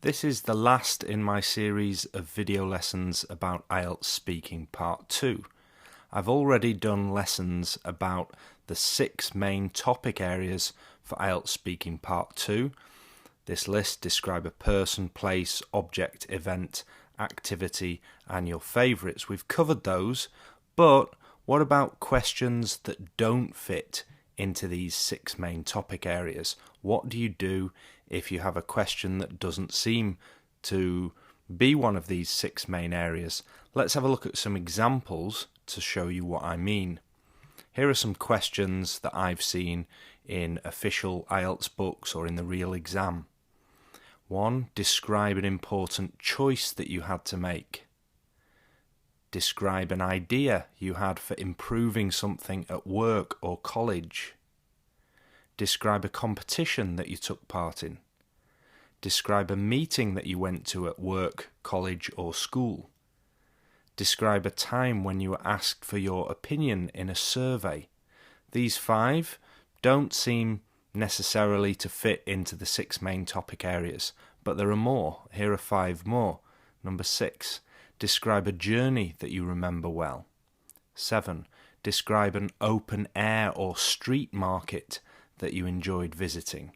This is the last in my series of video lessons about IELTS speaking part 2. I've already done lessons about the 6 main topic areas for IELTS speaking part 2. This list describes a person, place, object, event, activity and your favourites. We've covered those, but what about questions that don't fit into these 6 main topic areas? What do you do if you have a question that doesn't seem to be one of these 6 main areas? Let's have a look at some examples to show you what I mean. Here are some questions that I've seen in official IELTS books or in the real exam. 1. Describe an important choice that you had to make. Describe an idea you had for improving something at work or college. Describe a competition that you took part in. Describe a meeting that you went to at work, college or school. Describe a time when you were asked for your opinion in a survey. These 5 don't seem necessarily to fit into the 6 main topic areas, but there are more. Here are 5 more. Number 6. Describe a journey that you remember well. 7. Describe an open air or street market that you enjoyed visiting.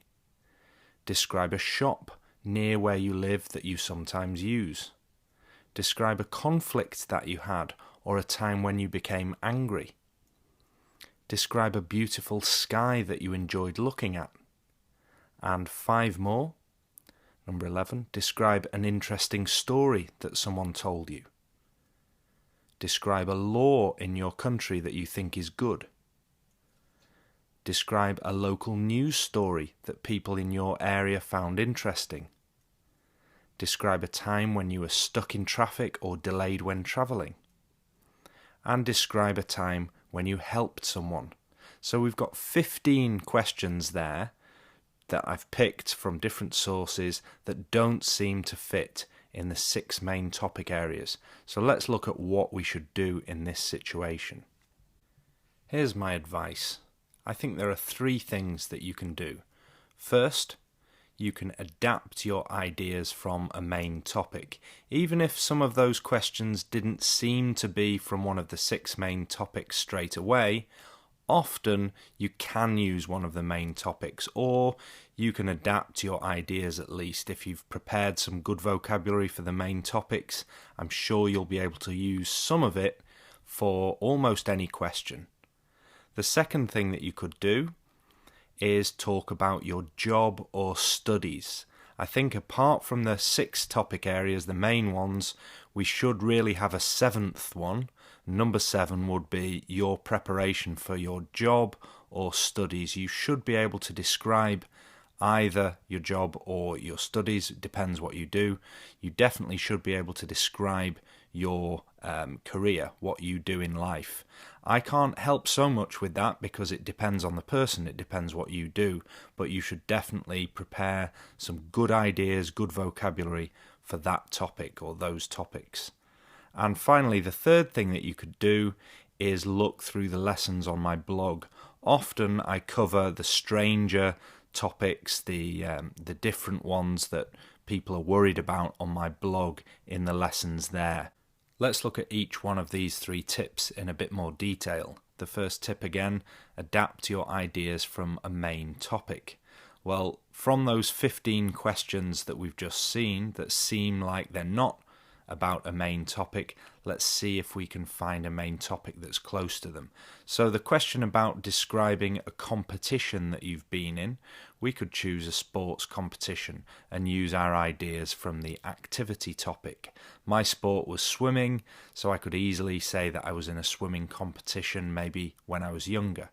Describe a shop near where you live that you sometimes use. Describe a conflict that you had or a time when you became angry. Describe a beautiful sky that you enjoyed looking at. And 5 more. Number 11, describe an interesting story that someone told you. Describe a law in your country that you think is good. Describe a local news story that people in your area found interesting. Describe a time when you were stuck in traffic or delayed when travelling. And describe a time when you helped someone. So we've got 15 questions there that I've picked from different sources that don't seem to fit in the 6 main topic areas. So let's look at what we should do in this situation. Here's my advice. I think there are 3 things that you can do. First, you can adapt your ideas from a main topic. Even if some of those questions didn't seem to be from one of the 6 main topics straight away, often you can use one of the main topics, or you can adapt your ideas at least. If you've prepared some good vocabulary for the main topics, I'm sure you'll be able to use some of it for almost any question. The second thing that you could do is talk about your job or studies. I think apart from the 6 topic areas, the main ones, we should really have a 7th one. Number 7 would be your preparation for your job or studies. You should be able to describe either your job or your studies. It depends what you do. You definitely should be able to describe your career, what you do in life. I can't help so much with that because it depends on the person, it depends what you do, but you should definitely prepare some good ideas, good vocabulary for that topic or those topics. And finally, the third thing that you could do is look through the lessons on my blog. Often I cover the stranger topics, the different ones that people are worried about on my blog in the lessons there. Let's look at each one of these 3 tips in a bit more detail. The first tip again, adapt your ideas from a main topic. Well, from those 15 questions that we've just seen that seem like they're not about a main topic, let's see if we can find a main topic that's close to them. So the question about describing a competition that you've been in, we could choose a sports competition and use our ideas from the activity topic. My sport was swimming, so I could easily say that I was in a swimming competition maybe when I was younger.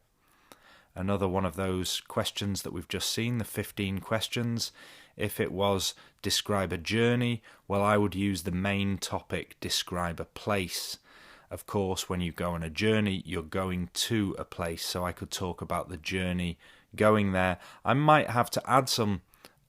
Another one of those questions that we've just seen, the 15 questions, if it was describe a journey, well, I would use the main topic, describe a place. Of course, when you go on a journey, you're going to a place, so I could talk about the journey going there. I might have to add some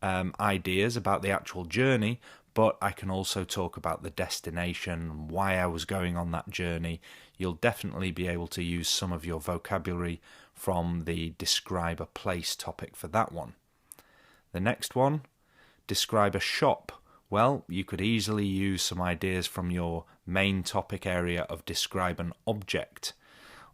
ideas about the actual journey, but I can also talk about the destination, why I was going on that journey. You'll definitely be able to use some of your vocabulary from the describe a place topic for that one. The next one, describe a shop Well, you could easily use some ideas from your main topic area of describe an object.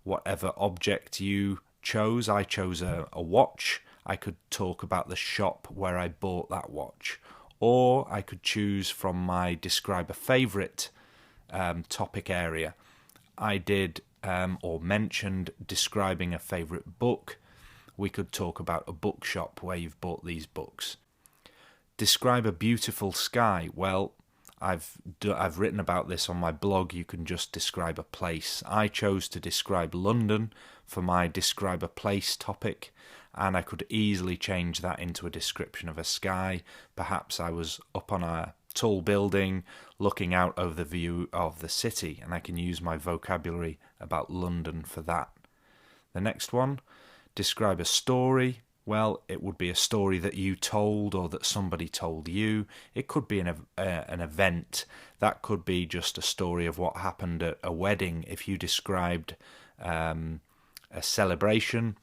Whatever object you chose, I chose a watch. I could talk about the shop where I bought that watch. Or I could choose from my describe a favourite topic area. I did or mentioned describing a favourite book. We could talk about a bookshop where you've bought these books. Describe a beautiful sky. Well, I've written about this on my blog. You can just describe a place. I chose to describe London for my describe a place topic, and I could easily change that into a description of a sky. Perhaps I was up on a tall building looking out over the view of the city, and I can use my vocabulary about London for that. The next one, describe a story. Well, it would be a story that you told or that somebody told you. It could be an event. That could be just a story of what happened at a wedding. If you described a celebration,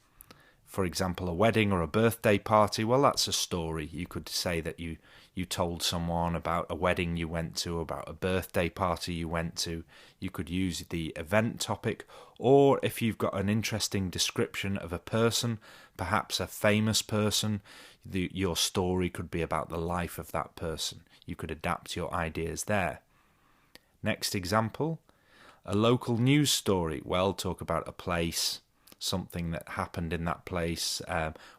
for example, a wedding or a birthday party, well, that's a story. You could say that you told someone about a wedding you went to, about a birthday party you went to. You could use the event topic, or if you've got an interesting description of a person, perhaps a famous person, your story could be about the life of that person. You could adapt your ideas there. Next example, a local news story. Well, talk about a place, something that happened in that place,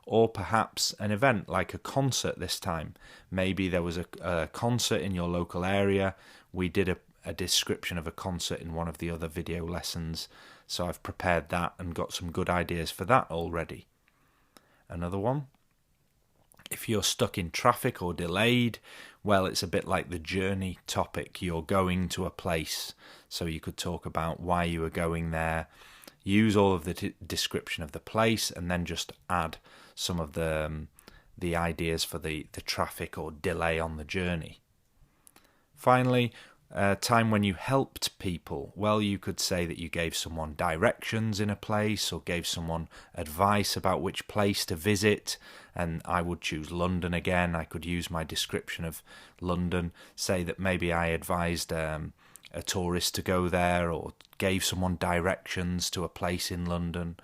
or perhaps an event like a concert this time. Maybe there was a concert in your local area. We did a description of a concert in one of the other video lessons, so I've prepared that and got some good ideas for that already. Another one, if you're stuck in traffic or delayed, well, it's a bit like the journey topic. You're going to a place, so you could talk about why you were going there. Use all of the description of the place and then just add some of the ideas for the traffic or delay on the journey. Finally, a time when you helped people. Well, you could say that you gave someone directions in a place or gave someone advice about which place to visit, and I would choose London again. I could use my description of London, say that maybe I advised a tourist to go there or gave someone directions to a place in London.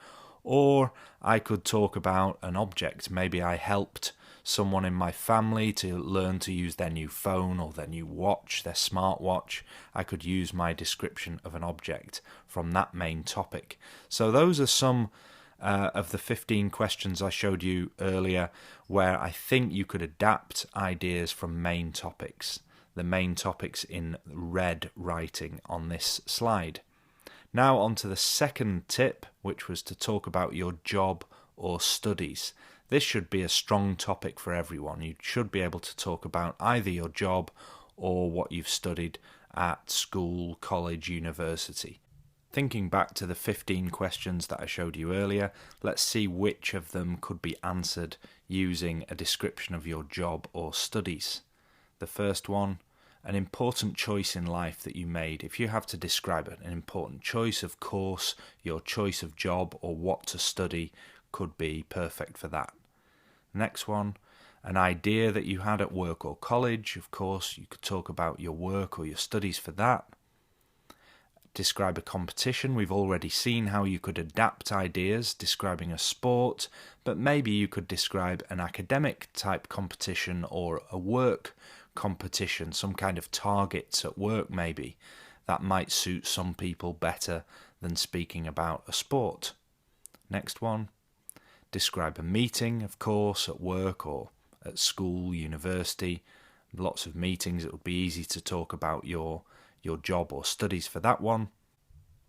Or I could talk about an object. Maybe I helped someone in my family to learn to use their new phone or their new watch, their smartwatch. I could use my description of an object from that main topic. So those are some of the 15 questions I showed you earlier where I think you could adapt ideas from main topics. The main topics in red writing on this slide. Now on to the second tip, which was to talk about your job or studies. This should be a strong topic for everyone. You should be able to talk about either your job or what you've studied at school, college, university. Thinking back to the 15 questions that I showed you earlier, let's see which of them could be answered using a description of your job or studies. The first one, an important choice in life that you made. If you have to describe it, an important choice of course, your choice of job or what to study could be perfect for that. Next one, an idea that you had at work or college. Of course, you could talk about your work or your studies for that. Describe a competition. We've already seen how you could adapt ideas, describing a sport, but maybe you could describe an academic type competition or a work competition, some kind of targets at work maybe. That might suit some people better than speaking about a sport. Next one, describe a meeting, of course, at work or at school, university. Lots of meetings, it would be easy to talk about your job or studies for that one.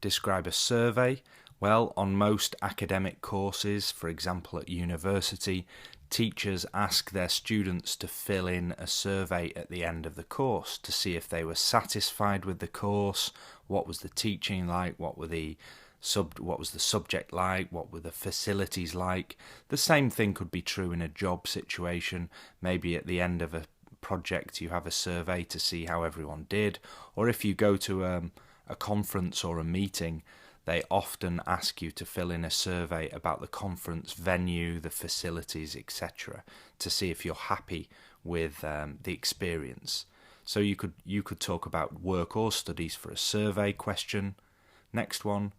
Describe a survey. Well, on most academic courses, for example at university, teachers ask their students to fill in a survey at the end of the course to see if they were satisfied with the course, what was the teaching like, what was the subject like, what were the facilities like. The same thing could be true in a job situation. Maybe at the end of a project you have a survey to see how everyone did, or if you go to a conference or a meeting, they often ask you to fill in a survey about the conference venue, the facilities, etc., to see if you're happy with the experience. So you could talk about work or studies for a survey question. Next one,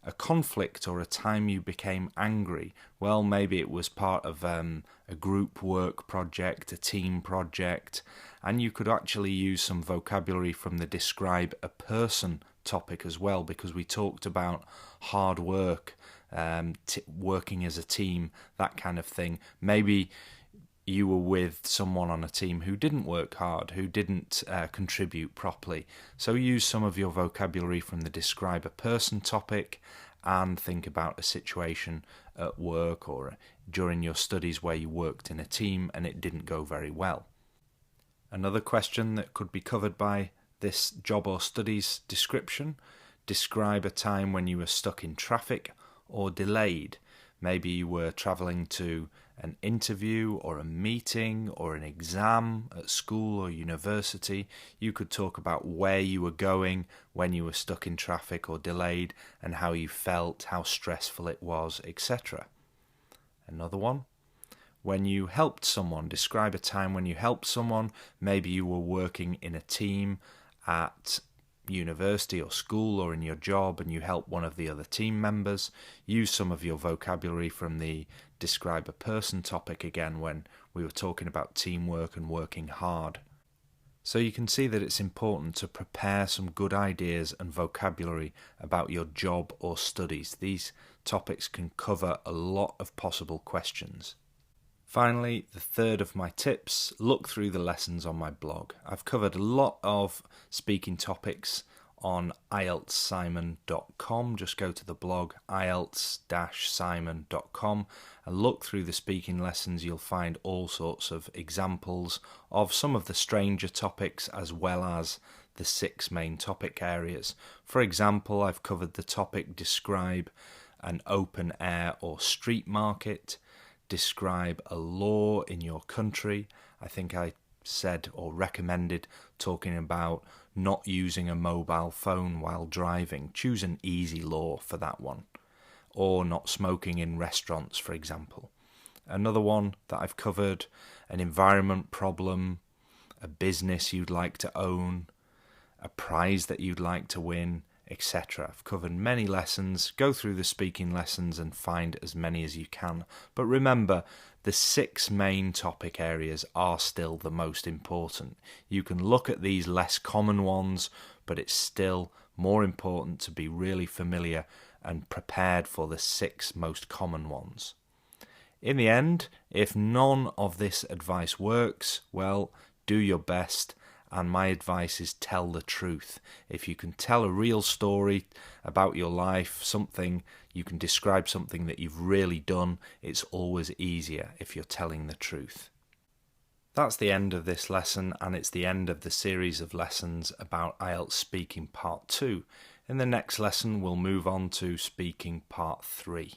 a conflict or a time you became angry. Well, maybe it was part of a group work project, a team project, and you could actually use some vocabulary from the describe a person topic as well, because we talked about hard work, working as a team, that kind of thing. Maybe you were with someone on a team who didn't work hard, who didn't contribute properly. So use some of your vocabulary from the describe a person topic and think about a situation at work or during your studies where you worked in a team and it didn't go very well. Another question that could be covered by this job or studies description, describe a time when you were stuck in traffic or delayed. Maybe you were travelling to an interview or a meeting or an exam at school or university. You could talk about where you were going when you were stuck in traffic or delayed and how you felt, how stressful it was, etc. Another one, when you helped someone. Describe a time when you helped someone. Maybe you were working in a team at university or school or in your job and you help one of the other team members. Use some of your vocabulary from the describe a person topic again when we were talking about teamwork and working hard. So you can see that it's important to prepare some good ideas and vocabulary about your job or studies. These topics can cover a lot of possible questions. Finally, the third of my tips, look through the lessons on my blog. I've covered a lot of speaking topics on IELTSsimon.com. Just go to the blog IELTS-simon.com and look through the speaking lessons. You'll find all sorts of examples of some of the stranger topics as well as the 6 main topic areas. For example, I've covered the topic describe an open air or street market. Describe a law in your country. I think I said or recommended talking about not using a mobile phone while driving. Choose an easy law for that one. Or not smoking in restaurants, for example. Another one that I've covered, an environment problem, a business you'd like to own, a prize that you'd like to win, etc. I've covered many lessons. Go through the speaking lessons and find as many as you can. But remember, the 6 main topic areas are still the most important. You can look at these less common ones, but it's still more important to be really familiar and prepared for the 6 most common ones. In the end, if none of this advice works, well, do your best. And my advice is tell the truth. If you can tell a real story about your life, something, you can describe something that you've really done, it's always easier if you're telling the truth. That's the end of this lesson, and it's the end of the series of lessons about IELTS Speaking Part 2. In the next lesson, we'll move on to Speaking Part 3.